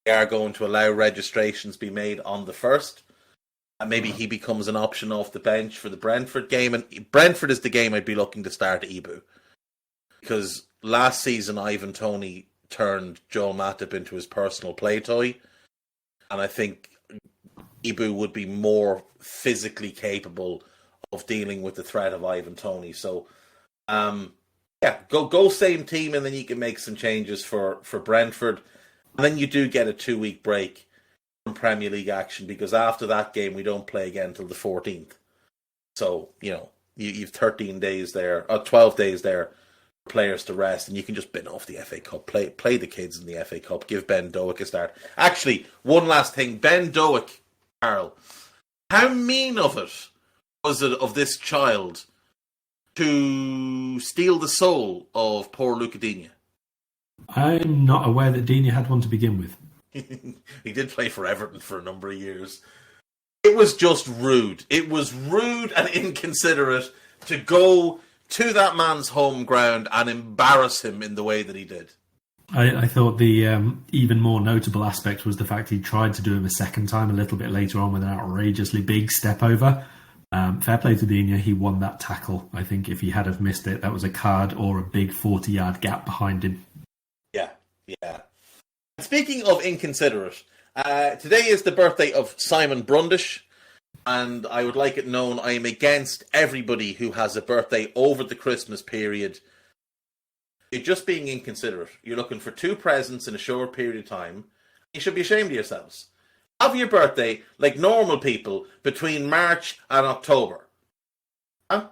they are going to allow registrations be made on the 1st, and maybe he becomes an option off the bench for the Brentford game. And Brentford is the game I'd be looking to start Ibu. Because last season, Ivan Toney turned Joel Matip into his personal play toy. And I think Ibu would be more physically capable of dealing with the threat of Ivan Toney. So, go same team, and then you can make some changes for Brentford. And then you do get a 2-week break from Premier League action, because after that game, we don't play again until the 14th. So, you've 13 days there, or 12 days there, players to rest, and you can just bin off the FA Cup, play the kids in the FA Cup, give Ben Doak a start. Actually, one last thing, Ben Doak, Karl, how mean of it was it of this child to steal the soul of poor Luca Digne? I'm not aware that Digne had one to begin with. He did play for Everton for a number of years. It was just rude. It was rude and inconsiderate to go to that man's home ground and embarrass him in the way that he did. I thought the even more notable aspect was the fact he tried to do him a second time a little bit later on with an outrageously big step over. Fair play to Digne, he won that tackle. I think if he had have missed it, that was a card or a big 40-yard gap behind him. Yeah. Speaking of inconsiderate, today is the birthday of Simon Brundish. And I would like it known I am against everybody who has a birthday over the Christmas period. You're just being inconsiderate. You're looking for 2 presents in a short period of time. You should be ashamed of yourselves. Have your birthday like normal people between March and October. Huh?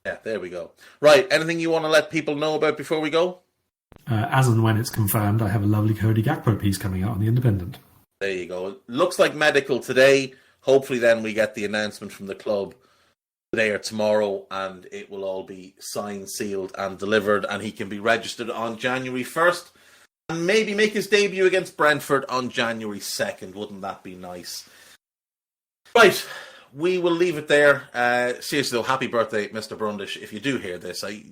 Yeah, there we go. Right, anything you want to let people know about before we go? As and when it's confirmed, I have a lovely Cody Gakpo piece coming out on The Independent. There you go. It looks like medical today. Hopefully then we get the announcement from the club today or tomorrow, and it will all be signed, sealed and delivered, and he can be registered on January 1st and maybe make his debut against Brentford on January 2nd. Wouldn't that be nice? Right, we will leave it there. Seriously though, happy birthday, Mr. Brundish. If you do hear this, I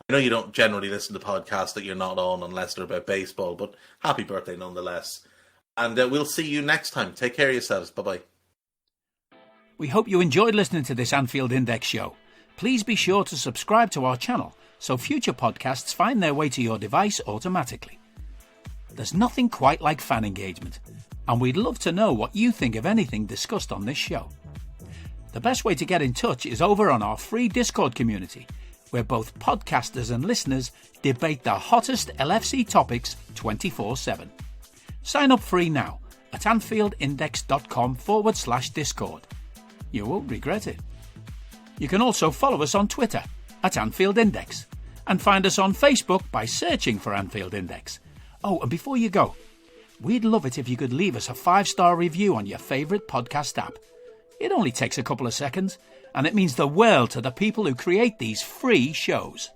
know you don't generally listen to podcasts that you're not on unless they're about baseball, but happy birthday nonetheless. And we'll see you next time. Take care of yourselves. Bye-bye. We hope you enjoyed listening to this Anfield Index show. Please be sure to subscribe to our channel so future podcasts find their way to your device automatically. There's nothing quite like fan engagement, and we'd love to know what you think of anything discussed on this show. The best way to get in touch is over on our free Discord community, where both podcasters and listeners debate the hottest LFC topics 24/7. Sign up free now at AnfieldIndex.com/Discord. You won't regret it. You can also follow us on Twitter at Anfield Index and find us on Facebook by searching for Anfield Index. Oh, and before you go, we'd love it if you could leave us a 5-star review on your favourite podcast app. It only takes a couple of seconds, and it means the world to the people who create these free shows.